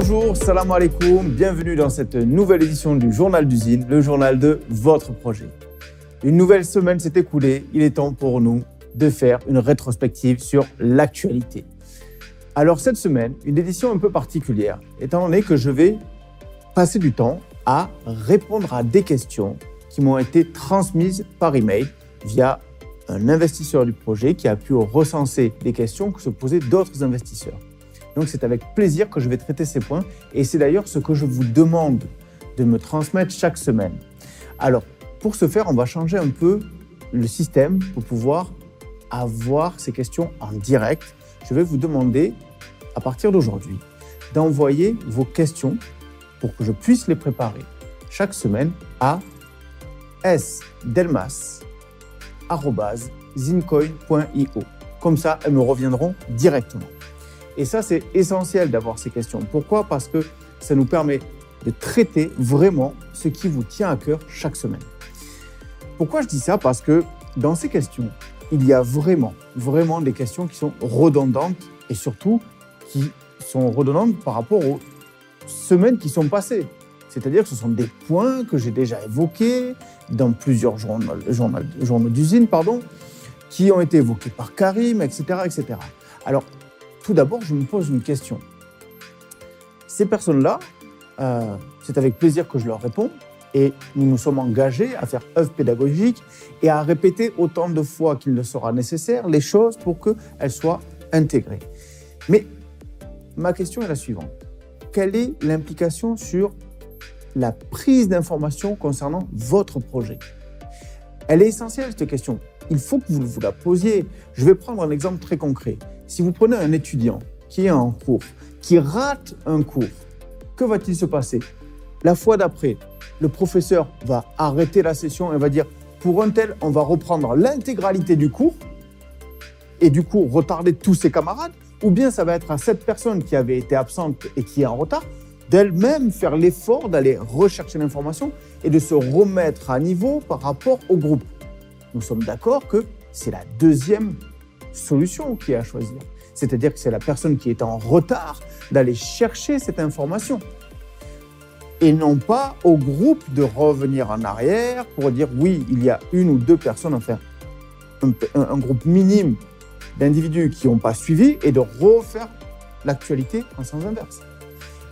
Bonjour, salam alaikum, bienvenue dans cette nouvelle édition du Journal d'usine, le journal de votre projet. Une nouvelle semaine s'est écoulée, il est temps pour nous de faire une rétrospective sur l'actualité. Alors cette semaine, une édition un peu particulière, étant donné que je vais passer du temps à répondre à des questions qui m'ont été transmises par email via un investisseur du projet qui a pu recenser des questions que se posaient d'autres investisseurs. Donc c'est avec plaisir que je vais traiter ces points et c'est d'ailleurs ce que je vous demande de me transmettre chaque semaine. Alors pour ce faire, on va changer un peu le système pour pouvoir avoir ces questions en direct. Je vais vous demander à partir d'aujourd'hui d'envoyer vos questions pour que je puisse les préparer chaque semaine à sdelmas@zincoin.io. Comme ça, elles me reviendront directement. Et ça, c'est essentiel d'avoir ces questions. Pourquoi ? Parce que ça nous permet de traiter vraiment ce qui vous tient à cœur chaque semaine. Pourquoi je dis ça ? Parce que dans ces questions, il y a vraiment des questions qui sont redondantes et surtout qui sont redondantes par rapport aux semaines qui sont passées. C'est-à-dire que ce sont des points que j'ai déjà évoqués dans plusieurs journaux d'usine, qui ont été évoqués par Karim, etc. Alors, tout d'abord, je me pose une question. Ces personnes-là, c'est avec plaisir que je leur réponds et nous nous sommes engagés à faire œuvre pédagogique et à répéter autant de fois qu'il le sera nécessaire les choses pour qu'elles soient intégrées. Mais ma question est la suivante. Quelle est l'implication sur la prise d'informations concernant votre projet ? Elle est essentielle, cette question. Il faut que vous la posiez. Je vais prendre un exemple très concret. Si vous prenez un étudiant qui est en cours, qui rate un cours, que va-t-il se passer ? La fois d'après, le professeur va arrêter la session et va dire « pour un tel, on va reprendre l'intégralité du cours » et du coup retarder tous ses camarades, ou bien ça va être à cette personne qui avait été absente et qui est en retard d'elle-même faire l'effort d'aller rechercher l'information et de se remettre à niveau par rapport au groupe. Nous sommes d'accord que c'est la deuxième solution qui est à choisir. C'est-à-dire que c'est la personne qui est en retard d'aller chercher cette information. Et non pas au groupe de revenir en arrière pour dire oui, il y a une ou deux personnes, enfin un groupe minime d'individus qui n'ont pas suivi et de refaire l'actualité en sens inverse.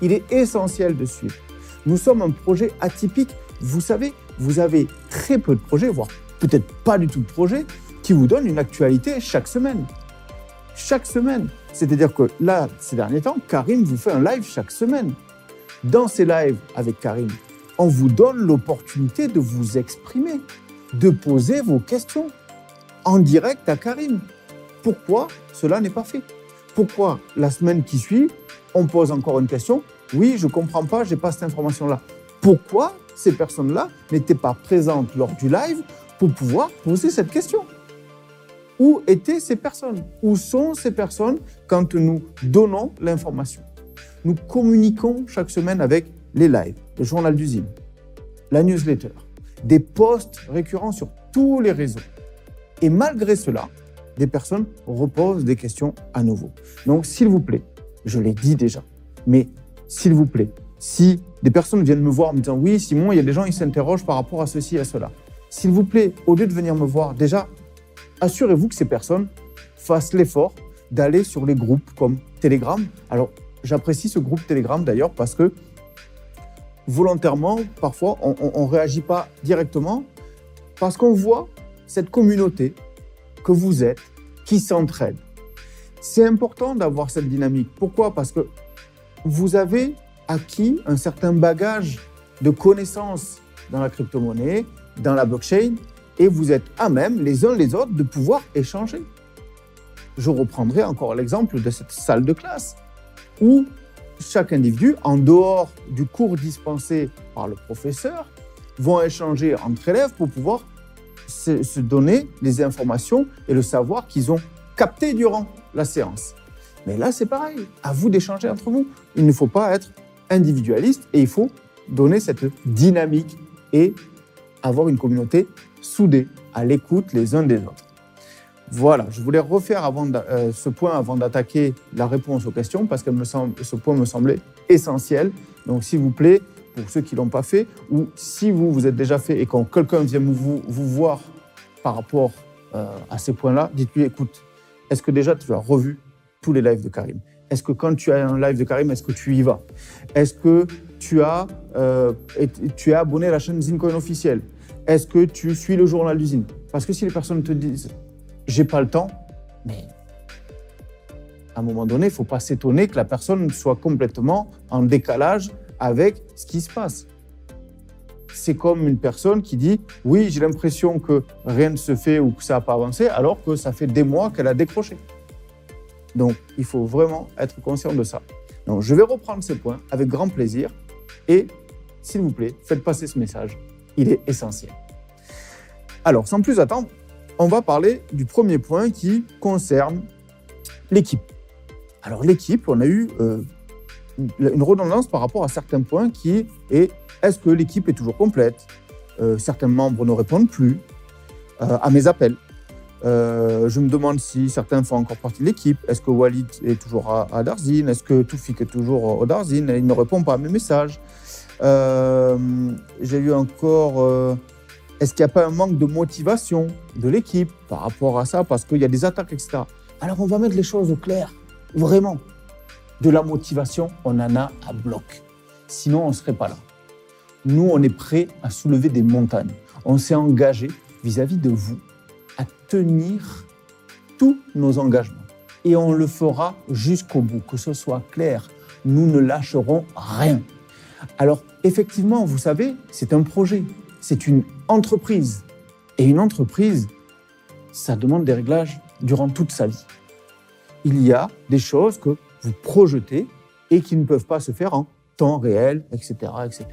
Il est essentiel de suivre. Nous sommes un projet atypique. Vous savez, vous avez très peu de projets, voire peut-être pas du tout de projets, qui vous donnent une actualité chaque semaine. Chaque semaine. C'est-à-dire que là, ces derniers temps, Karim vous fait un live chaque semaine. Dans ces lives avec Karim, on vous donne l'opportunité de vous exprimer, de poser vos questions en direct à Karim. Pourquoi cela n'est pas fait ? Pourquoi la semaine qui suit, on pose encore une question ? Oui, je ne comprends pas, je n'ai pas cette information-là. Pourquoi ces personnes-là n'étaient pas présentes lors du live pour pouvoir poser cette question ? Où étaient ces personnes ? Où sont ces personnes quand nous donnons l'information ? Nous communiquons chaque semaine avec les lives, le journal d'usine, la newsletter, des posts récurrents sur tous les réseaux. Et malgré cela, des personnes reposent des questions à nouveau. Donc, s'il vous plaît, je l'ai dit déjà, mais s'il vous plaît, si des personnes viennent me voir en me disant « Oui, Simon, il y a des gens qui s'interrogent par rapport à ceci et à cela », s'il vous plaît, au lieu de venir me voir, déjà, assurez-vous que ces personnes fassent l'effort d'aller sur les groupes comme Telegram. Alors, j'apprécie ce groupe Telegram d'ailleurs parce que volontairement, parfois, on ne réagit pas directement parce qu'on voit cette communauté que vous êtes qui s'entraide. C'est important d'avoir cette dynamique. Pourquoi ? Parce que vous avez acquis un certain bagage de connaissances dans la crypto-monnaie, dans la blockchain, et vous êtes à même, les uns les autres, de pouvoir échanger. Je reprendrai encore l'exemple de cette salle de classe, où chaque individu, en dehors du cours dispensé par le professeur, vont échanger entre élèves pour pouvoir se donner les informations et le savoir qu'ils ont capté durant la séance. Mais là, c'est pareil, à vous d'échanger entre vous. Il ne faut pas être individualiste et il faut donner cette dynamique et avoir une communauté soudée, à l'écoute les uns des autres. Voilà, je voulais refaire ce point avant d'attaquer la réponse aux questions parce que ce point me semblait essentiel. Donc, s'il vous plaît, pour ceux qui ne l'ont pas fait, ou si vous êtes déjà fait et quand quelqu'un vient vous voir par rapport à ces points-là, dites-lui, écoute, est-ce que déjà tu as revu tous les lives de Karim ? Est-ce que quand tu as un live de Karim, est-ce que tu y vas ? Est-ce que tu es abonné à la chaîne Zincoin officielle ? Est-ce que tu suis le journal d'usine ? Parce que si les personnes te disent « j'ai pas le temps », mais à un moment donné, il ne faut pas s'étonner que la personne soit complètement en décalage avec ce qui se passe. C'est comme une personne qui dit « oui, j'ai l'impression que rien ne se fait ou que ça n'a pas avancé », alors que ça fait des mois qu'elle a décroché. Donc, il faut vraiment être conscient de ça. Donc, je vais reprendre ces points avec grand plaisir et, s'il vous plaît, faites passer ce message. Il est essentiel. Alors, sans plus attendre, on va parler du premier point qui concerne l'équipe. Alors, l'équipe, on a eu une redondance par rapport à certains points qui est est-ce que l'équipe est toujours complète ? Certains membres ne répondent plus à mes appels. Je me demande si certains font encore partie de l'équipe. Est-ce que Walid est toujours à Darzine ? Est-ce que Toufik est toujours au Darzine ? Il ne répond pas à mes messages. J'ai eu encore... est-ce qu'il n'y a pas un manque de motivation de l'équipe par rapport à ça ? Parce qu'il y a des attaques, etc. Alors, on va mettre les choses au clair. Vraiment. De la motivation, on en a à bloc. Sinon, on ne serait pas là. Nous, on est prêts à soulever des montagnes. On s'est engagé vis-à-vis de vous à tenir tous nos engagements. Et on le fera jusqu'au bout, que ce soit clair. Nous ne lâcherons rien. Alors, effectivement, vous savez, c'est un projet, c'est une entreprise. Et une entreprise, ça demande des réglages durant toute sa vie. Il y a des choses que vous projetez et qui ne peuvent pas se faire en temps réel, etc., etc.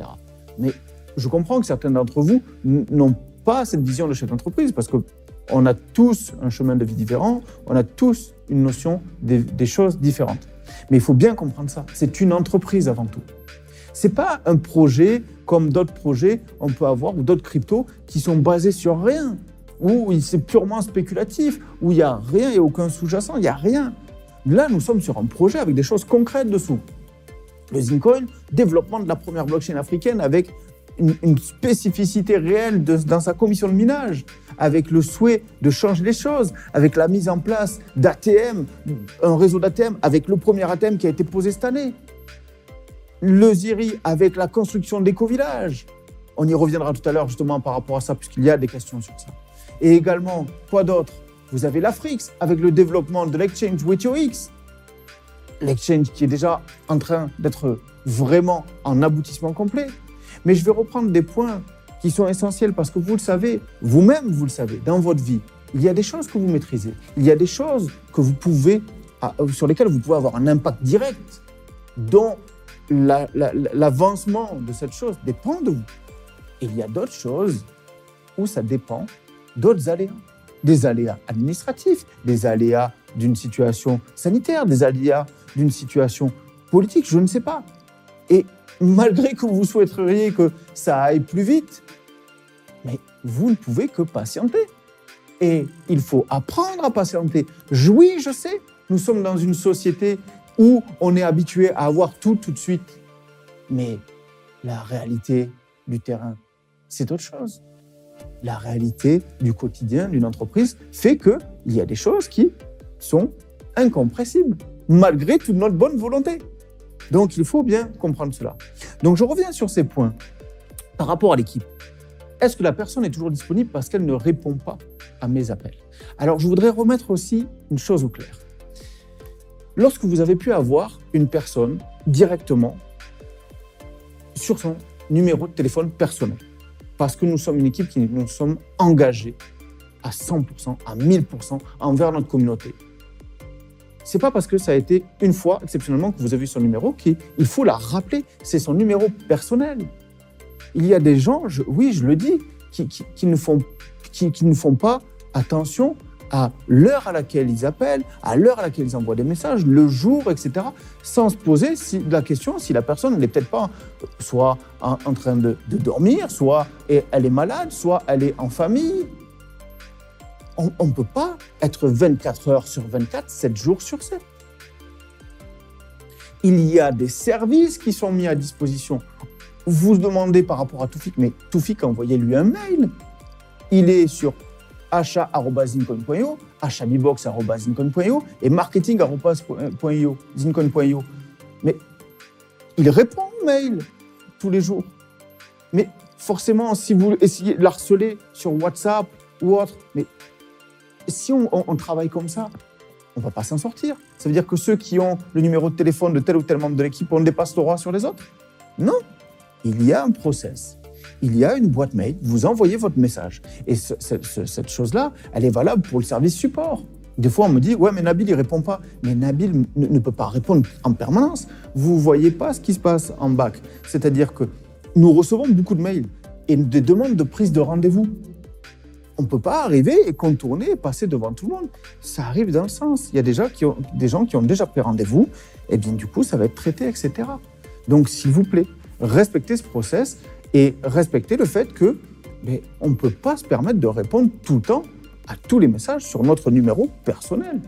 Mais je comprends que certains d'entre vous n'ont pas cette vision de chef d'entreprise parce qu'on a tous un chemin de vie différent, on a tous une notion des choses différentes. Mais il faut bien comprendre ça, c'est une entreprise avant tout. Ce n'est pas un projet comme d'autres projets on peut avoir ou d'autres cryptos qui sont basés sur rien, où c'est purement spéculatif, où il n'y a rien, il n'y a aucun sous-jacent, il n'y a rien. Là, nous sommes sur un projet avec des choses concrètes dessous. Le Zincoin, développement de la première blockchain africaine avec une spécificité réelle dans sa commission de minage, avec le souhait de changer les choses, avec la mise en place d'ATM, un réseau d'ATM, avec le premier ATM qui a été posé cette année. Le Ziri avec la construction d'éco-villages. On y reviendra tout à l'heure justement par rapport à ça, puisqu'il y a des questions sur ça. Et également, quoi d'autre ? Vous avez l'Afrix avec le développement de l'exchange WTOX. L'exchange qui est déjà en train d'être vraiment en aboutissement complet. Mais je vais reprendre des points qui sont essentiels parce que vous le savez, vous-même vous le savez, dans votre vie, il y a des choses que vous maîtrisez. Il y a des choses que sur lesquelles vous pouvez avoir un impact direct, dont l'avancement de cette chose dépend de vous. Et il y a d'autres choses où ça dépend d'autres aléas. Des aléas administratifs, des aléas d'une situation sanitaire, des aléas d'une situation politique, je ne sais pas. Et malgré que vous souhaiteriez que ça aille plus vite, mais vous ne pouvez que patienter. Et il faut apprendre à patienter. Oui, je sais, nous sommes dans une société où on est habitué à avoir tout de suite. Mais la réalité du terrain, c'est autre chose. La réalité du quotidien d'une entreprise fait qu'il y a des choses qui sont incompressibles, malgré toute notre bonne volonté. Donc, il faut bien comprendre cela. Donc, je reviens sur ces points. Par rapport à l'équipe, est-ce que la personne est toujours disponible parce qu'elle ne répond pas à mes appels ? Alors, je voudrais remettre aussi une chose au clair. Lorsque vous avez pu avoir une personne directement sur son numéro de téléphone personnel, parce que nous sommes une équipe qui nous sommes engagés à 100%, à 1000% envers notre communauté. Ce n'est pas parce que ça a été une fois, exceptionnellement, que vous avez eu son numéro qu'il faut la rappeler. C'est son numéro personnel. Il y a des gens, je le dis, qui ne font pas attention à l'heure à laquelle ils appellent, à l'heure à laquelle ils envoient des messages, le jour, etc., sans se poser la question si la personne n'est peut-être pas soit en train de dormir, soit elle est malade, soit elle est en famille. On ne peut pas être 24 heures sur 24, 7 jours sur 7. Il y a des services qui sont mis à disposition. Vous demandez par rapport à Toufik, mais Toufik, envoyez-lui un mail. Il est sur achat@zincoin.io, achatbibox@zincoin.io et marketing@zincoin.io. Mais il répond aux mails tous les jours. Mais forcément, si vous essayez de l'harceler sur WhatsApp ou autre, mais si on travaille comme ça, on ne va pas s'en sortir. Ça veut dire que ceux qui ont le numéro de téléphone de tel ou tel membre de l'équipe, on dépasse le roi sur les autres? Non. Il y a un process. Il y a une boîte mail, vous envoyez votre message. Et cette chose-là, elle est valable pour le service support. Des fois, on me dit « Ouais, mais Nabil, il ne répond pas. » Mais Nabil ne peut pas répondre en permanence. Vous ne voyez pas ce qui se passe en bac. C'est-à-dire que nous recevons beaucoup de mails et des demandes de prise de rendez-vous. On ne peut pas arriver et contourner et passer devant tout le monde. Ça arrive dans le sens. Il y a des gens qui ont déjà pris rendez-vous, et bien du coup, ça va être traité, etc. Donc, s'il vous plaît, respectez ce process et respectez le fait que on ne peut pas se permettre de répondre tout le temps à tous les messages sur notre numéro personnel.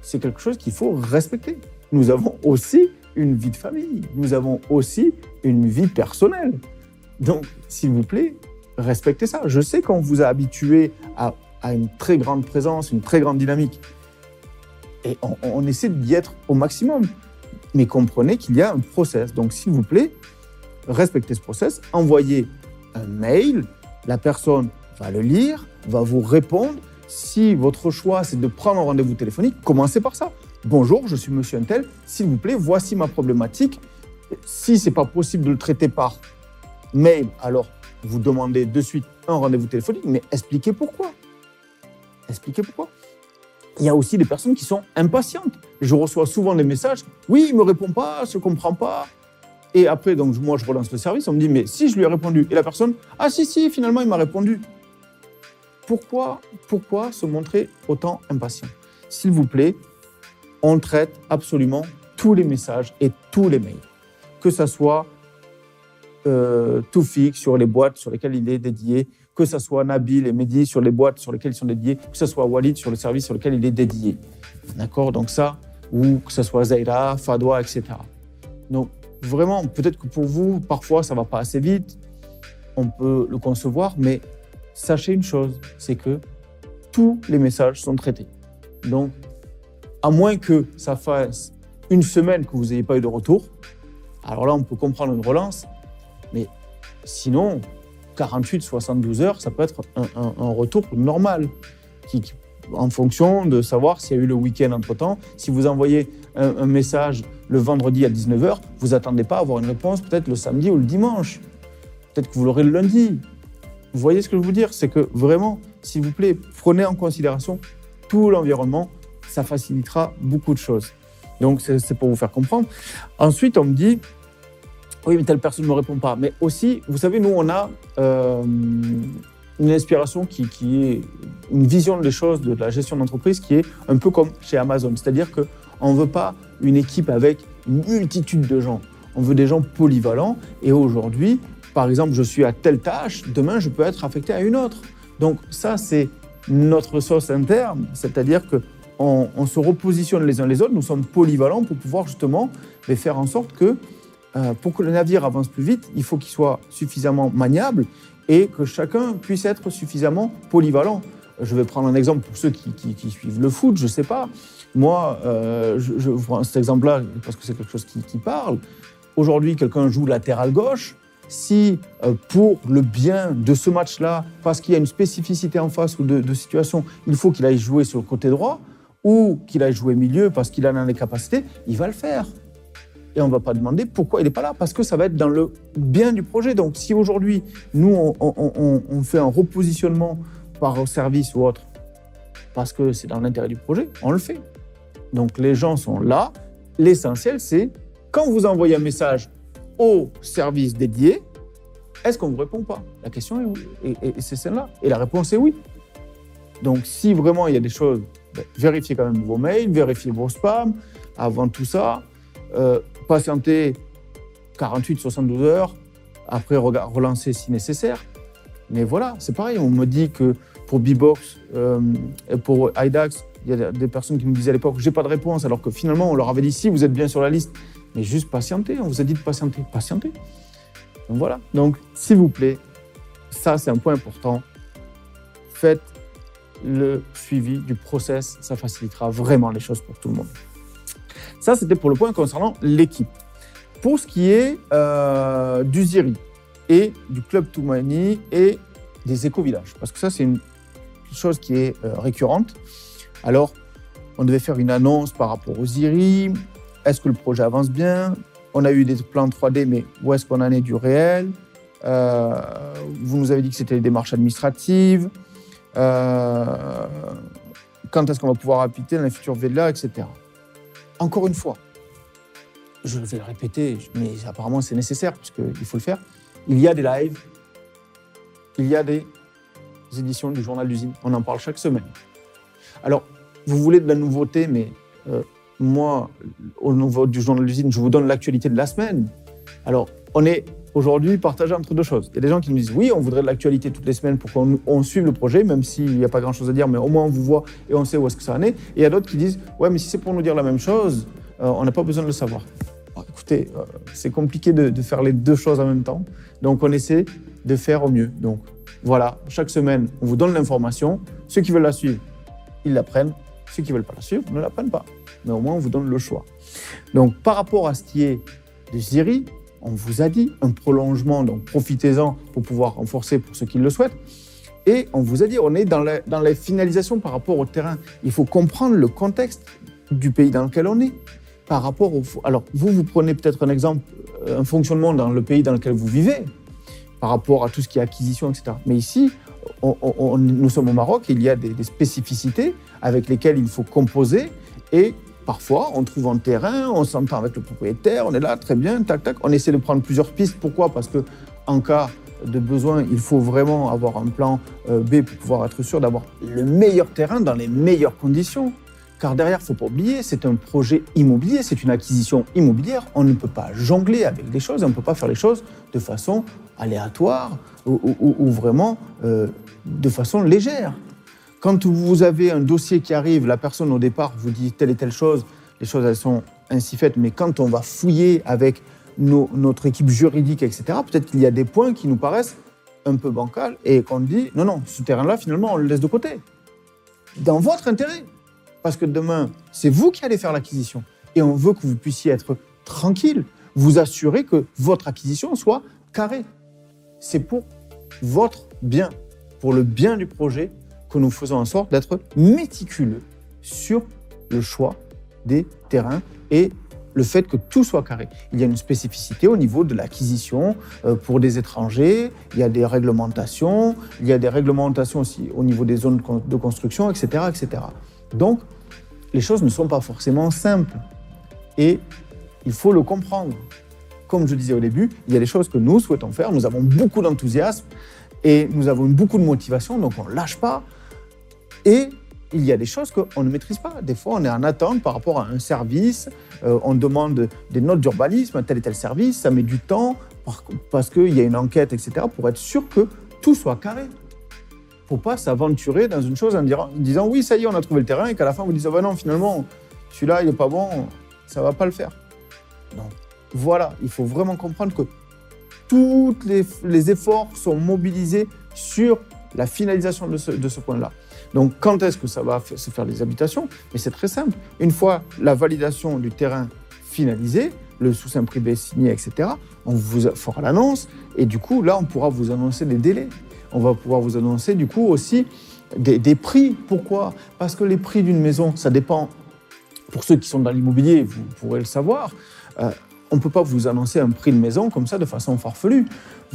C'est quelque chose qu'il faut respecter. Nous avons aussi une vie de famille. Nous avons aussi une vie personnelle. Donc, s'il vous plaît, respectez ça. Je sais qu'on vous a habitué à une très grande présence, une très grande dynamique. Et on essaie d'y être au maximum. Mais comprenez qu'il y a un process. Donc, s'il vous plaît, respectez ce process. Envoyez un mail. La personne va le lire, va vous répondre. Si votre choix, c'est de prendre un rendez-vous téléphonique, commencez par ça. Bonjour, je suis monsieur Untel. S'il vous plaît, voici ma problématique. Si ce n'est pas possible de le traiter par mail, alors vous demandez de suite un rendez-vous téléphonique, mais expliquez pourquoi. Expliquez pourquoi. Il y a aussi des personnes qui sont impatientes. Je reçois souvent des messages. Oui, il ne me répond pas, je ne comprends pas. Et après, donc, moi, je relance le service. On me dit, mais si je lui ai répondu. Et la personne, ah si, finalement, il m'a répondu. Pourquoi se montrer autant impatient? S'il vous plaît, on traite absolument tous les messages et tous les mails. Que ça soit Toufik sur les boîtes sur lesquelles il est dédié, que ce soit Nabil et Mehdi sur les boîtes sur lesquelles ils sont dédiés, que ce soit Walid sur le service sur lequel il est dédié. D'accord? Donc ça, ou que ce soit Zaira, Fadwa, etc. Donc vraiment, peut-être que pour vous, parfois, ça ne va pas assez vite, on peut le concevoir, mais sachez une chose, c'est que tous les messages sont traités. Donc, à moins que ça fasse une semaine que vous n'ayez pas eu de retour, alors là, on peut comprendre une relance, mais sinon, 48-72 heures, ça peut être un retour normal, en fonction de savoir s'il y a eu le week-end entre-temps. Si vous envoyez un message le vendredi à 19h, vous n'attendez pas à avoir une réponse peut-être le samedi ou le dimanche. Peut-être que vous l'aurez le lundi. Vous voyez ce que je veux dire? C'est que vraiment, s'il vous plaît, prenez en considération tout l'environnement. Ça facilitera beaucoup de choses. Donc, c'est pour vous faire comprendre. Ensuite, on me dit, oui, mais telle personne ne me répond pas. Mais aussi, vous savez, nous, on a une inspiration qui est une vision des choses, de la gestion d'entreprise qui est un peu comme chez Amazon. C'est-à-dire qu'on ne veut pas une équipe avec une multitude de gens. On veut des gens polyvalents. Et aujourd'hui, par exemple, je suis à telle tâche, demain, je peux être affecté à une autre. Donc ça, c'est notre sauce interne. C'est-à-dire qu'on se repositionne les uns les autres. Nous sommes polyvalents pour pouvoir justement faire en sorte que pour que le navire avance plus vite, il faut qu'il soit suffisamment maniable et que chacun puisse être suffisamment polyvalent. Je vais prendre un exemple pour ceux qui suivent le foot, je ne sais pas. Moi, je prends cet exemple-là parce que c'est quelque chose qui parle. Aujourd'hui, quelqu'un joue latéral gauche. Si pour le bien de ce match-là, parce qu'il y a une spécificité en face ou de situation, il faut qu'il aille jouer sur le côté droit ou qu'il aille jouer milieu parce qu'il en a les capacités, il va le faire. Et on ne va pas demander pourquoi il n'est pas là, parce que ça va être dans le bien du projet. Donc si aujourd'hui, nous, on fait un repositionnement par service ou autre, parce que c'est dans l'intérêt du projet, on le fait. Donc les gens sont là. L'essentiel, c'est quand vous envoyez un message au service dédié, est-ce qu'on ne vous répond pas? La question est oui, et c'est celle-là. Et la réponse est oui. Donc si vraiment il y a des choses, vérifiez quand même vos mails, vérifiez vos spams avant tout ça. Patientez 48-72 heures, après relancer si nécessaire. Mais voilà, c'est pareil. On me dit que pour B-Box, pour IDAX, il y a des personnes qui me disaient à l'époque j'ai pas de réponse, alors que finalement on leur avait dit si vous êtes bien sur la liste, mais juste patientez. On vous a dit de patienter, patientez. Donc voilà. Donc s'il vous plaît, ça c'est un point important. Faites le suivi du process, ça facilitera vraiment les choses pour tout le monde. Ça c'était pour le point concernant l'équipe. Pour ce qui est du Ziri et du Club Toumani et des éco-villages, parce que ça c'est une chose qui est récurrente. Alors, on devait faire une annonce par rapport au Ziri. Est-ce que le projet avance bien? On a eu des plans 3D, mais où est-ce qu'on en est du réel? Vous nous avez dit que c'était les démarches administratives. Quand est-ce qu'on va pouvoir appliquer dans les futures villas, etc. Encore une fois, je vais le répéter, mais apparemment c'est nécessaire, puisqu'il faut le faire. Il y a des lives, il y a des éditions du Journal d'usine. On en parle chaque semaine. Alors, vous voulez de la nouveauté, mais moi, au niveau du Journal d'usine, je vous donne l'actualité de la semaine. Alors, on est aujourd'hui partagé entre deux choses. Il y a des gens qui nous disent oui, on voudrait de l'actualité toutes les semaines pour qu'on suive le projet, même s'il n'y a pas grand-chose à dire, mais au moins on vous voit et on sait où est-ce que ça en est. Et il y a d'autres qui disent ouais, mais si c'est pour nous dire la même chose, on n'a pas besoin de le savoir. Alors, écoutez, c'est compliqué de faire les deux choses en même temps. Donc, on essaie de faire au mieux. Donc, voilà, chaque semaine, on vous donne l'information. Ceux qui veulent la suivre, ils la prennent. Ceux qui ne veulent pas la suivre ne la prennent pas. Mais au moins, on vous donne le choix. Donc, par rapport à ce qui est de Ziri, on vous a dit un prolongement, donc profitez-en pour pouvoir renforcer pour ceux qui le souhaitent. Et on vous a dit, on est dans la finalisation par rapport au terrain. Il faut comprendre le contexte du pays dans lequel on est. Par rapport au... Alors, vous prenez peut-être un exemple, un fonctionnement dans le pays dans lequel vous vivez, par rapport à tout ce qui est acquisition, etc. Mais ici, nous sommes au Maroc, il y a des spécificités avec lesquelles il faut composer et parfois on trouve un terrain, on s'entend avec le propriétaire, on est là, très bien, tac, tac, on essaie de prendre plusieurs pistes. Pourquoi? Parce qu'en cas de besoin, il faut vraiment avoir un plan B pour pouvoir être sûr d'avoir le meilleur terrain dans les meilleures conditions. Car derrière, il ne faut pas oublier, c'est un projet immobilier, c'est une acquisition immobilière. On ne peut pas jongler avec des choses, on ne peut pas faire les choses de façon aléatoire ou vraiment de façon légère. Quand vous avez un dossier qui arrive, la personne au départ vous dit telle et telle chose, les choses elles sont ainsi faites, mais quand on va fouiller avec notre équipe juridique, etc., peut-être qu'il y a des points qui nous paraissent un peu bancals et qu'on dit non, ce terrain-là, finalement, on le laisse de côté. Dans votre intérêt. Parce que demain, c'est vous qui allez faire l'acquisition. Et on veut que vous puissiez être tranquille, vous assurer que votre acquisition soit carrée. C'est pour votre bien, pour le bien du projet, que nous faisons en sorte d'être méticuleux sur le choix des terrains et le fait que tout soit carré. Il y a une spécificité au niveau de l'acquisition pour des étrangers, il y a des réglementations, aussi au niveau des zones de construction, etc., etc. Donc, les choses ne sont pas forcément simples et il faut le comprendre. Comme je disais au début, il y a des choses que nous souhaitons faire, nous avons beaucoup d'enthousiasme et nous avons beaucoup de motivation, donc on ne lâche pas. Et il y a des choses qu'on ne maîtrise pas. Des fois, on est en attente par rapport à un service, on demande des notes d'urbanisme à tel et tel service, ça met du temps parce qu'il y a une enquête, etc., pour être sûr que tout soit carré. Il ne faut pas s'aventurer dans une chose en disant oui, ça y est, on a trouvé le terrain, et qu'à la fin, vous dites ah ben non, finalement, celui-là, il n'est pas bon, ça ne va pas le faire. Donc voilà, il faut vraiment comprendre que tous les efforts sont mobilisés sur la finalisation de ce point-là. Donc quand est-ce que ça va se faire les habitations? Mais c'est très simple. Une fois la validation du terrain finalisée, le sous-seing privé signé, etc., on vous fera l'annonce et du coup, là, on pourra vous annoncer des délais. On va pouvoir vous annoncer du coup aussi des prix. Pourquoi? Parce que les prix d'une maison, ça dépend. Pour ceux qui sont dans l'immobilier, vous pourrez le savoir, on ne peut pas vous annoncer un prix de maison comme ça de façon farfelue.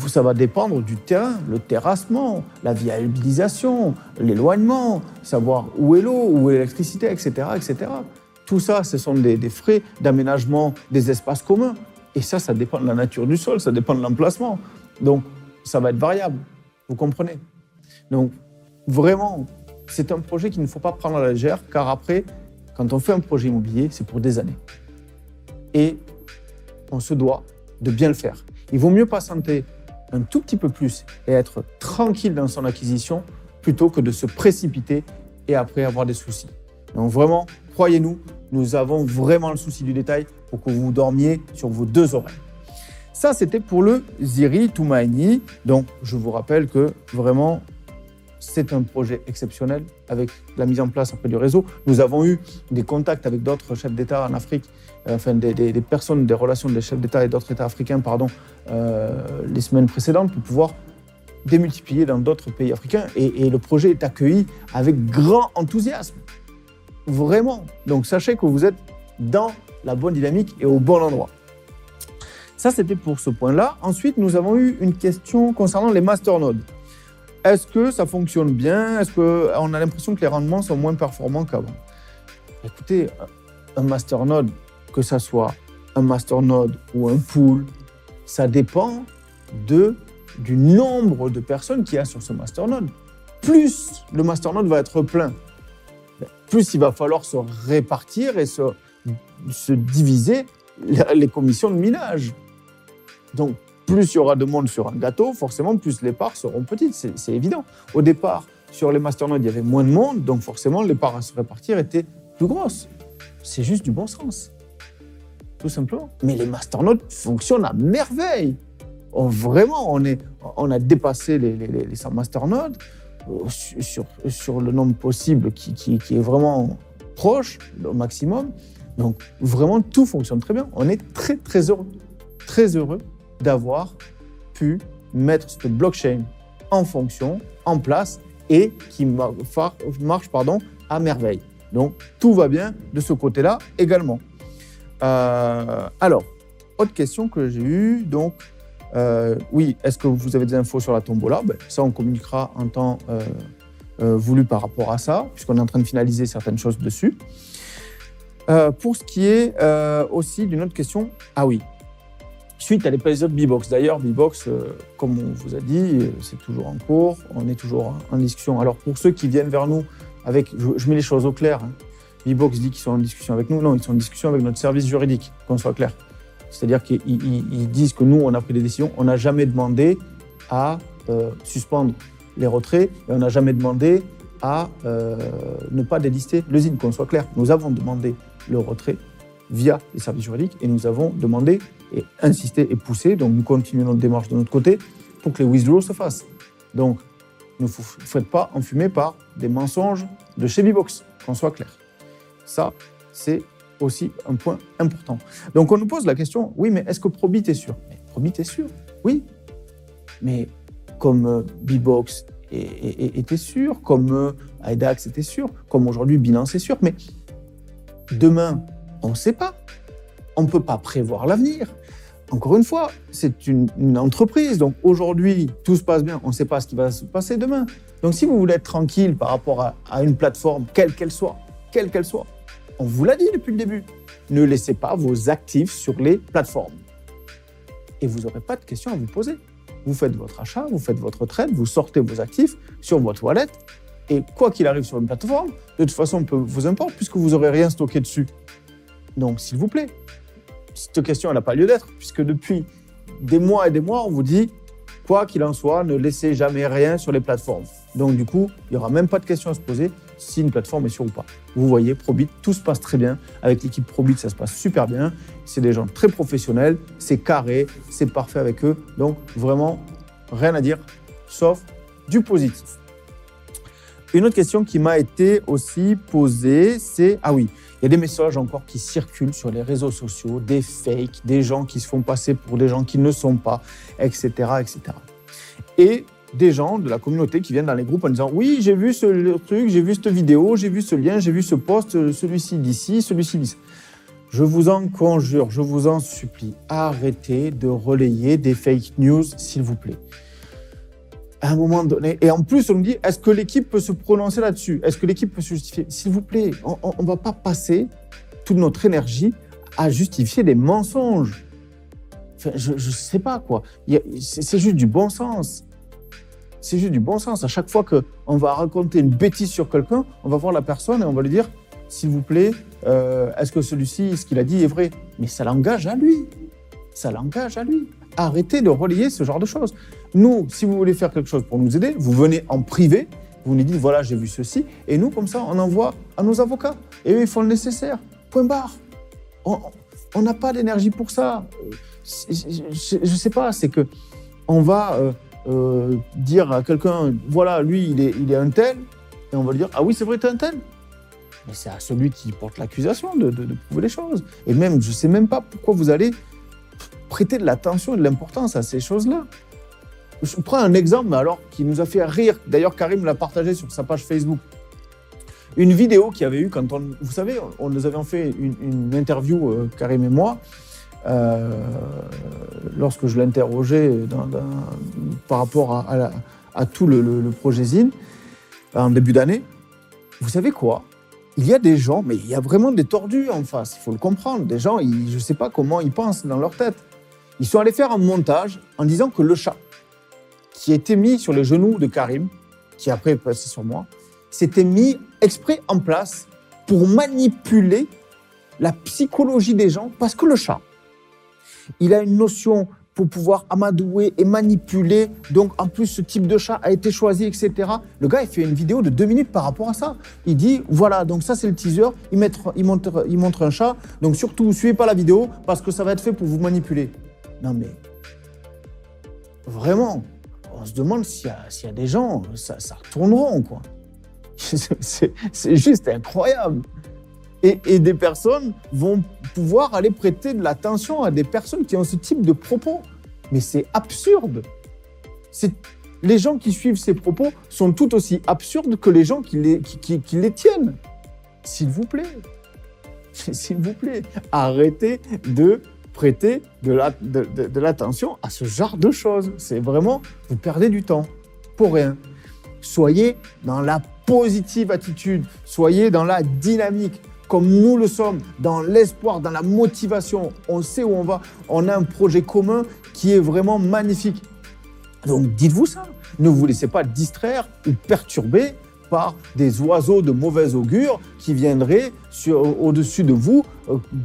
Ça va dépendre du terrain, le terrassement, la viabilisation, l'éloignement, savoir où est l'eau, où est l'électricité, etc., etc. Tout ça, ce sont des frais d'aménagement des espaces communs. Et ça dépend de la nature du sol, ça dépend de l'emplacement. Donc, ça va être variable. Vous comprenez? Donc, vraiment, c'est un projet qu'il ne faut pas prendre à la légère, car après, quand on fait un projet immobilier, c'est pour des années. Et on se doit de bien le faire. Il vaut mieux patienter un tout petit peu plus et être tranquille dans son acquisition plutôt que de se précipiter et après avoir des soucis. Donc vraiment, croyez-nous, nous avons vraiment le souci du détail pour que vous dormiez sur vos deux oreilles. Ça, c'était pour le Ziri Tumaini. Donc, je vous rappelle que vraiment, c'est un projet exceptionnel avec la mise en place après du réseau. Nous avons eu des contacts avec d'autres chefs d'État en Afrique, des personnes, des relations des chefs d'État et d'autres États africains, les semaines précédentes pour pouvoir démultiplier dans d'autres pays africains. Et le projet est accueilli avec grand enthousiasme. Vraiment. Donc, sachez que vous êtes dans la bonne dynamique et au bon endroit. Ça, c'était pour ce point-là. Ensuite, nous avons eu une question concernant les masternodes. Est-ce que ça fonctionne bien? Est-ce qu'on a l'impression que les rendements sont moins performants qu'avant? Écoutez, un masternode, que ça soit un masternode ou un pool, ça dépend du nombre de personnes qu'il y a sur ce masternode. Plus le masternode va être plein, plus il va falloir se répartir et se diviser les commissions de minage. Donc, plus il y aura de monde sur un gâteau, forcément, plus les parts seront petites, c'est évident. Au départ, sur les masternodes, il y avait moins de monde, donc forcément, les parts à se répartir étaient plus grosses. C'est juste du bon sens, tout simplement. Mais les masternodes fonctionnent à merveille. Vraiment, on a dépassé les 100 masternodes sur le nombre possible qui est vraiment proche, au maximum. Donc, vraiment, tout fonctionne très bien. On est très, très heureux d'avoir pu mettre cette blockchain en place et qui marche à merveille. Donc, tout va bien de ce côté-là également. Alors, autre question que j'ai eue, donc, oui, est-ce que vous avez des infos sur la tombola? Ça, on communiquera en temps voulu par rapport à ça, puisqu'on est en train de finaliser certaines choses dessus. Pour ce qui est aussi d'une autre question, ah oui, suite à l'épisode B-Box. D'ailleurs, B-Box, comme on vous a dit, c'est toujours en cours, on est toujours en discussion. Alors, pour ceux qui viennent vers nous je mets les choses au clair, hein. B-Box dit qu'ils sont en discussion avec nous. Non, ils sont en discussion avec notre service juridique, qu'on soit clair. C'est-à-dire qu'ils disent que nous, on a pris des décisions. On n'a jamais demandé à suspendre les retraits et on n'a jamais demandé à ne pas délister le ZIN, qu'on soit clair. Nous avons demandé le retrait via les services juridiques et nous avons demandé et insisté et poussé, donc nous continuons notre démarche de notre côté pour que les withdrawals se fassent. Donc, ne vous faites pas enfumer par des mensonges de chez B-Box, qu'on soit clair. Ça, c'est aussi un point important. Donc, on nous pose la question, oui, mais est-ce que Probit est sûr? Mais Probit est sûr, oui. Mais comme B-Box était sûr, comme IDAX était sûr, comme aujourd'hui Binance est sûr, mais demain, on ne sait pas. On ne peut pas prévoir l'avenir. Encore une fois, c'est une entreprise. Donc aujourd'hui, tout se passe bien. On ne sait pas ce qui va se passer demain. Donc si vous voulez être tranquille par rapport à une plateforme, quelle qu'elle soit, on vous l'a dit depuis le début, ne laissez pas vos actifs sur les plateformes. Et vous n'aurez pas de questions à vous poser. Vous faites votre achat, vous faites votre trade, vous sortez vos actifs sur votre wallet. Et quoi qu'il arrive sur une plateforme, de toute façon, peu vous importe puisque vous n'aurez rien stocké dessus. Donc, s'il vous plaît, cette question n'a pas lieu d'être, puisque depuis des mois et des mois, on vous dit, quoi qu'il en soit, ne laissez jamais rien sur les plateformes. Donc, du coup, il n'y aura même pas de question à se poser si une plateforme est sûre ou pas. Vous voyez, Probit, tout se passe très bien. Avec l'équipe Probit, ça se passe super bien. C'est des gens très professionnels, c'est carré, c'est parfait avec eux. Donc, vraiment, rien à dire, sauf du positif. Une autre question qui m'a été aussi posée, c'est, ah oui, il y a des messages encore qui circulent sur les réseaux sociaux, des fakes, des gens qui se font passer pour des gens qui ne sont pas, etc., etc. Et des gens de la communauté qui viennent dans les groupes en disant « Oui, j'ai vu ce truc, j'ai vu cette vidéo, j'ai vu ce lien, j'ai vu ce post, celui-ci d'ici, celui-ci d'ici. » Je vous en conjure, je vous en supplie, arrêtez de relayer des fake news, s'il vous plaît. À un moment donné, et en plus on me dit, est-ce que l'équipe peut se prononcer là-dessus? Est-ce que l'équipe peut se justifier? S'il vous plaît, on ne va pas passer toute notre énergie à justifier des mensonges. Enfin, je ne sais pas quoi. C'est juste du bon sens. C'est juste du bon sens. À chaque fois qu'on va raconter une bêtise sur quelqu'un, on va voir la personne et on va lui dire, s'il vous plaît, est-ce que celui-ci, ce qu'il a dit est vrai? Mais ça l'engage à lui. Ça l'engage à lui. Arrêtez de relayer ce genre de choses. Nous, si vous voulez faire quelque chose pour nous aider, vous venez en privé, vous nous dites, voilà, j'ai vu ceci, et nous, comme ça, on envoie à nos avocats. Et eux, ils font le nécessaire. Point barre. On n'a pas d'énergie pour ça. Je ne sais pas, c'est qu'on va dire à quelqu'un, voilà, lui, il est un tel, et on va lui dire, ah oui, c'est vrai, t'es un tel. Mais c'est à celui qui porte l'accusation de prouver les choses. Et même, je ne sais même pas pourquoi vous allez prêter de l'attention et de l'importance à ces choses-là. Je prends un exemple, mais alors, qui nous a fait rire. D'ailleurs, Karim l'a partagé sur sa page Facebook. Une vidéo qu'il y avait eu quand vous savez, on nous avions fait une interview, Karim et moi, lorsque je l'interrogeais par rapport à tout le projet ZIN, en début d'année. Vous savez quoi ? Il y a des gens, mais il y a vraiment des tordus en face, il faut le comprendre. Des gens, je ne sais pas comment ils pensent dans leur tête. Ils sont allés faire un montage en disant que le chat, qui était mis sur les genoux de Karim, qui après est passé sur moi, s'était mis exprès en place pour manipuler la psychologie des gens, parce que le chat, il a une notion pour pouvoir amadouer et manipuler. Donc, en plus, ce type de chat a été choisi, etc. Le gars, il fait une vidéo de 2 minutes par rapport à ça. Il dit, voilà, donc ça, c'est le teaser. Il montre un chat. Donc, surtout, ne suivez pas la vidéo parce que ça va être fait pour vous manipuler. Non, mais vraiment, on se demande s'il y a des gens, ça retourneront, quoi. C'est juste incroyable. Et des personnes vont pouvoir aller prêter de l'attention à des personnes qui ont ce type de propos. Mais c'est absurde. Les gens qui suivent ces propos sont tout aussi absurdes que les gens qui les tiennent. S'il vous plaît, arrêtez de prêter de l'attention à ce genre de choses. C'est vraiment, vous perdez du temps pour rien. Soyez dans la positive attitude, soyez dans la dynamique. Comme nous le sommes, dans l'espoir, dans la motivation, on sait où on va, on a un projet commun qui est vraiment magnifique. Donc dites-vous ça, ne vous laissez pas distraire ou perturber par des oiseaux de mauvais augure qui viendraient au-dessus de vous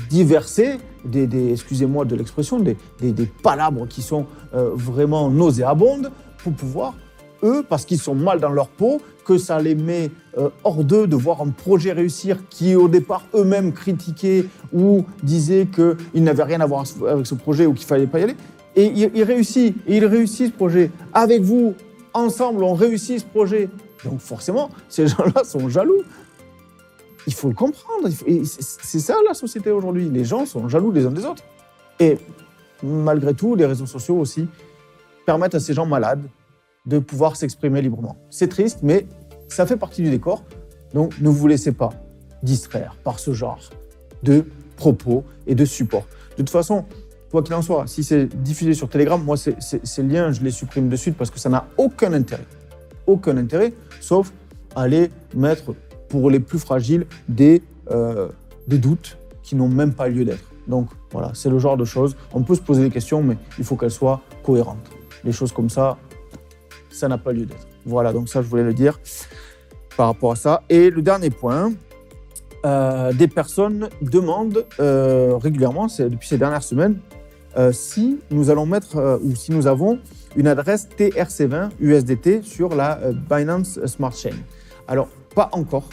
diverser excusez-moi de l'expression, des palabres qui sont vraiment nauséabondes pour pouvoir, eux, parce qu'ils sont mal dans leur peau, que ça les met hors d'eux de voir un projet réussir qui, au départ, eux-mêmes critiquaient ou disaient qu'ils n'avaient rien à voir avec ce projet ou qu'il ne fallait pas y aller. Et il réussit ce projet. Avec vous, ensemble, on réussit ce projet. Donc forcément, ces gens-là sont jaloux. Il faut le comprendre. Et c'est ça la société aujourd'hui. Les gens sont jaloux les uns des autres. Et malgré tout, les réseaux sociaux aussi permettent à ces gens malades de pouvoir s'exprimer librement. C'est triste, mais ça fait partie du décor. Donc, ne vous laissez pas distraire par ce genre de propos et de supports. De toute façon, quoi qu'il en soit, si c'est diffusé sur Telegram, moi, ces liens, je les supprime de suite parce que ça n'a aucun intérêt. Aucun intérêt, sauf aller mettre, pour les plus fragiles, des doutes qui n'ont même pas lieu d'être. Donc, voilà, c'est le genre de choses. On peut se poser des questions, mais il faut qu'elles soient cohérentes. Les choses comme ça n'a pas lieu d'être. Voilà, donc ça, je voulais le dire par rapport à ça. Et le dernier point, des personnes demandent régulièrement, depuis ces dernières semaines, si nous allons mettre ou si nous avons une adresse TRC20 USDT sur la Binance Smart Chain. Alors, pas encore,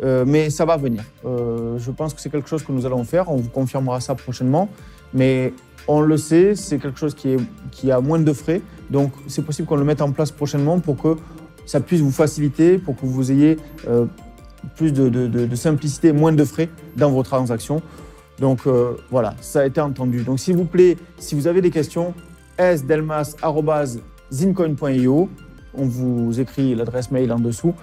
mais ça va venir. Je pense que c'est quelque chose que nous allons faire. On vous confirmera ça prochainement. Mais on le sait, c'est quelque chose qui a moins de frais. Donc, c'est possible qu'on le mette en place prochainement pour que ça puisse vous faciliter, pour que vous ayez plus de simplicité, moins de frais dans vos transactions. Donc, voilà, ça a été entendu. Donc, s'il vous plaît, si vous avez des questions, sdelmas@zincoin.io. On vous écrit l'adresse mail en dessous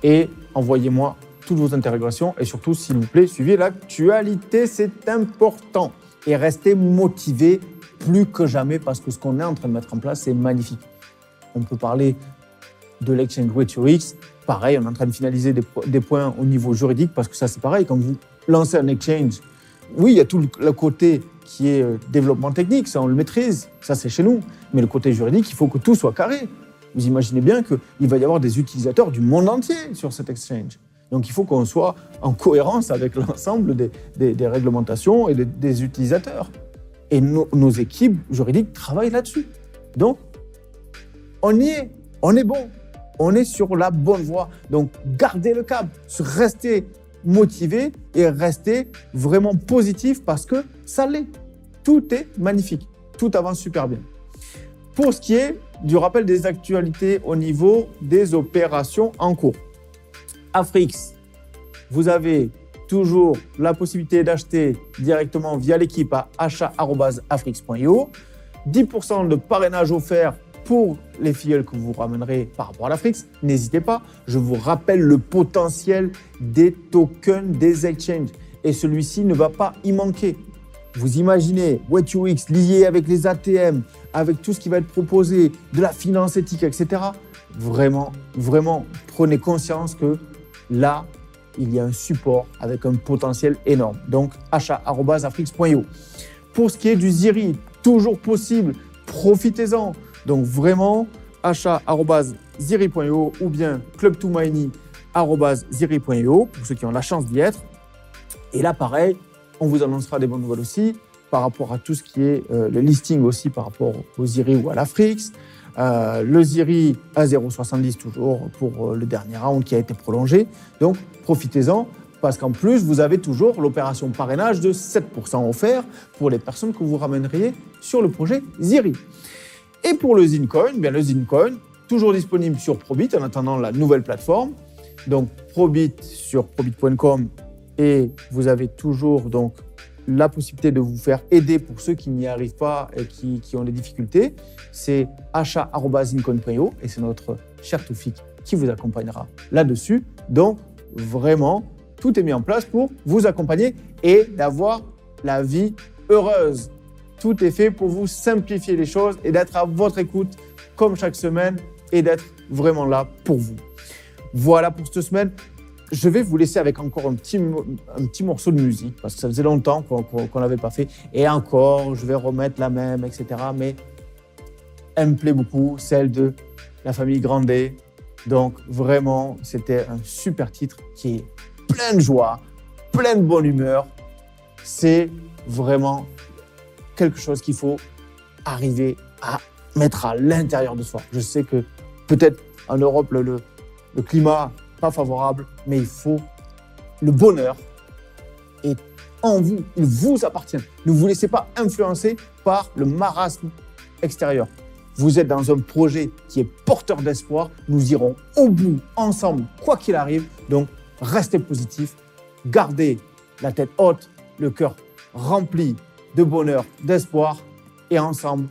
et envoyez-moi toutes vos interrogations. Et surtout, s'il vous plaît, suivez l'actualité, c'est important. Et restez motivés plus que jamais parce que ce qu'on est en train de mettre en place, c'est magnifique. On peut parler de l'exchange Rate2X. Pareil, on est en train de finaliser des points au niveau juridique parce que ça, c'est pareil. Quand vous lancez un exchange, oui, il y a tout le côté qui est développement technique, ça, on le maîtrise. Ça, c'est chez nous. Mais le côté juridique, il faut que tout soit carré. Vous imaginez bien qu'il va y avoir des utilisateurs du monde entier sur cet exchange. Donc, il faut qu'on soit en cohérence avec l'ensemble des réglementations et des utilisateurs. Et nos équipes juridiques travaillent là-dessus. Donc, on y est, on est bon, on est sur la bonne voie. Donc, gardez le cap, restez motivé et restez vraiment positif parce que ça l'est. Tout est magnifique, tout avance super bien. Pour ce qui est du rappel des actualités au niveau des opérations en cours, Afrix, vous avez toujours la possibilité d'acheter directement via l'équipe à achat@afrix.io. 10% de parrainage offert pour les filleuls que vous ramènerez par rapport à l'Afrix. N'hésitez pas, je vous rappelle le potentiel des tokens des exchanges et celui-ci ne va pas y manquer. Vous imaginez WetUX lié avec les ATM, avec tout ce qui va être proposé, de la finance éthique, etc. Vraiment, prenez conscience que là, il y a un support avec un potentiel énorme. Donc, achat@afrix.io. Pour ce qui est du Ziri, toujours possible, profitez-en. Donc, vraiment, achat@ziri.io ou bien club2money@ziri.io pour ceux qui ont la chance d'y être. Et là, pareil, on vous annoncera des bonnes nouvelles aussi par rapport à tout ce qui est le listing aussi par rapport au Ziri ou à l'Afrix. Le Ziri à 0,70 toujours pour le dernier round qui a été prolongé. Donc, profitez-en parce qu'en plus, vous avez toujours l'opération parrainage de 7% offert pour les personnes que vous ramèneriez sur le projet Ziri. Et pour le Zincoin, bien le Zincoin, toujours disponible sur Probit en attendant la nouvelle plateforme. Donc, Probit sur probit.com et vous avez toujours donc la possibilité de vous faire aider pour ceux qui n'y arrivent pas et qui ont des difficultés. C'est achat@zincoin.io et c'est notre cher Toufik qui vous accompagnera là-dessus. Donc, vraiment, tout est mis en place pour vous accompagner et d'avoir la vie heureuse. Tout est fait pour vous simplifier les choses et d'être à votre écoute comme chaque semaine et d'être vraiment là pour vous. Voilà pour cette semaine. Je vais vous laisser avec encore un petit morceau de musique parce que ça faisait longtemps qu'on l'avait pas fait. Et encore, je vais remettre la même, etc. Mais elle me plaît beaucoup, celle de la famille Grandet. Donc vraiment, c'était un super titre qui est plein de joie, plein de bonne humeur. C'est vraiment quelque chose qu'il faut arriver à mettre à l'intérieur de soi. Je sais que peut-être en Europe, le climat pas favorable, mais il faut le bonheur est en vous, il vous appartient. Ne vous laissez pas influencer par le marasme extérieur. Vous êtes dans un projet qui est porteur d'espoir. Nous irons au bout ensemble, quoi qu'il arrive. Donc, restez positifs, gardez la tête haute, le cœur rempli de bonheur, d'espoir, et ensemble,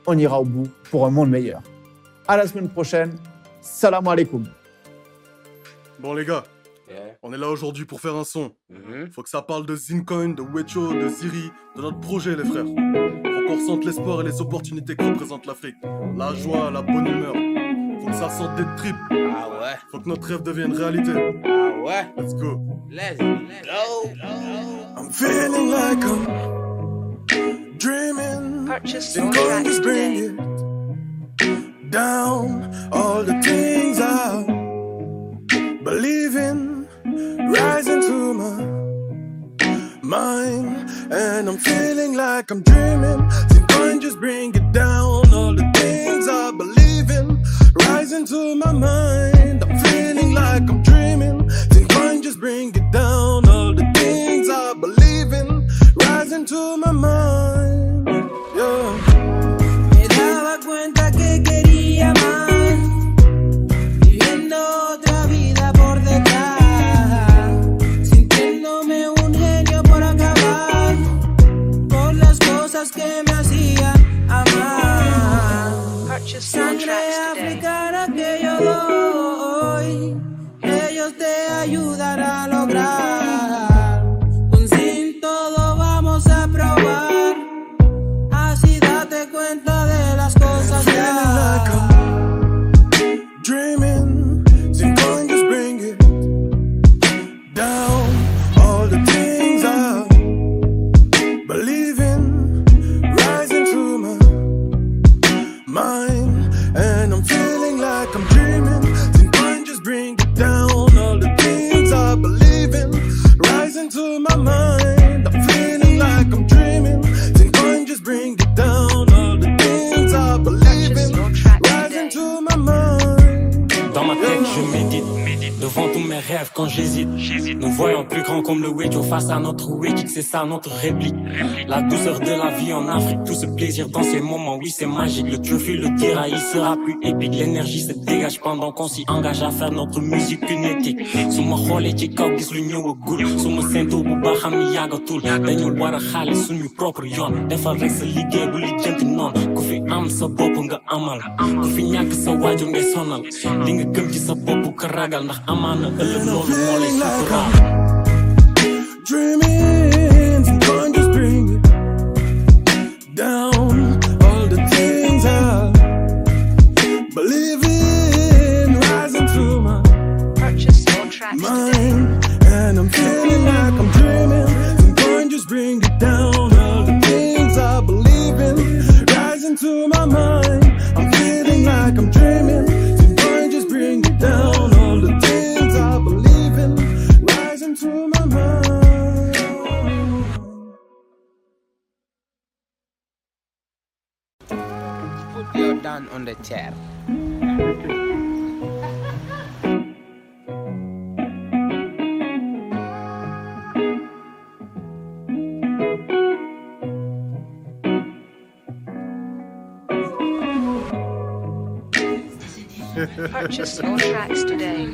on ira au bout pour un monde meilleur. À la semaine prochaine. Salam alaikum. Bon les gars, on est là aujourd'hui pour faire un son. Faut que ça parle de Zincoin, de Wecho, de Ziri, de notre projet les frères. Faut qu'on ressente l'espoir et les opportunités que représente l'Afrique. La joie, la bonne humeur. Faut que ça sorte des tripes. Ah ouais. Faut que notre rêve devienne réalité. Ah ouais. Let's go. Let's go. I'm feeling like I'm dreaming. Purchase Been your going tracks to bring today. it down. All the things I believe in, rising to my mind. And I'm feeling like I'm dreaming. Zincoin, just bring it down. All the things I believe in, rising to my mind. I'm feeling like I'm dreaming. Zincoin, just bring it down. All the things I believe in, rising to my mind. Yeah. Me daba cuenta que quería más, viviendo otra vida por detrás, sintiéndome un genio por acabar, por las cosas que me hacían amar. Purchase your Sangre tracks today. africana que yo doy, ellos te ayudan a lograr. Con Zin todo vamos a probar, así date cuenta de las cosas Feeling like ya. I'm dreaming. Zincoin, just bring it down. All the things I believe in, rising to my mind. And I'm feeling like I'm dreaming. Zincoin, just bring it down. All the things I believe in, devant tous mes rêves quand j'hésite. Nous voyons plus grand comme le Wejo face à notre Wejik, c'est ça notre réplique. La douceur de la vie en Afrique, tout ce plaisir dans ces moments, oui c'est magique. Le trophy le dira, il sera plus épique. L'énergie se dégage pendant qu'on s'y engage à faire notre musique kinétique. Suma xoolee ci kaw gis lu ñëwagul, suma séntu bu baax xam ni yàggatul. Dañu war a xaale suñu propre yoon, defal rek sa liggéey bu lijjanti noonu. Ku fi am sa bopp nga amal, ku fi ñàkk sa waajur ngay sonal. Li nga gëm ci sa bopp ka ragal ndax amaana ëllëg loolu moo lay suturaal. Dreaming, someone just bring it down. All the things I believe in, rising to my mind, and I'm feeling like I'm dreaming. Someone just bring it down. All the things I believe in, rising to my mind. I'm feeling like I'm dreaming. Someone just bring it down. All the things I believe in, rising to my mind. Put your down on the chair. Purchase your tracks today.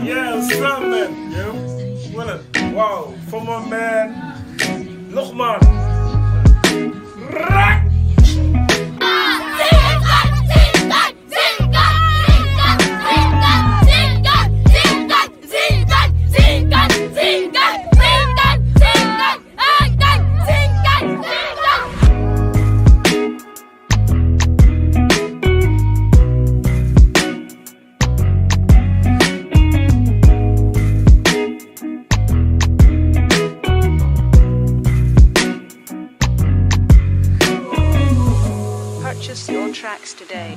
Yeah, what's up, man? Yo, what up? Wow, for my man, Lochman. Rak! Purchase your tracks today.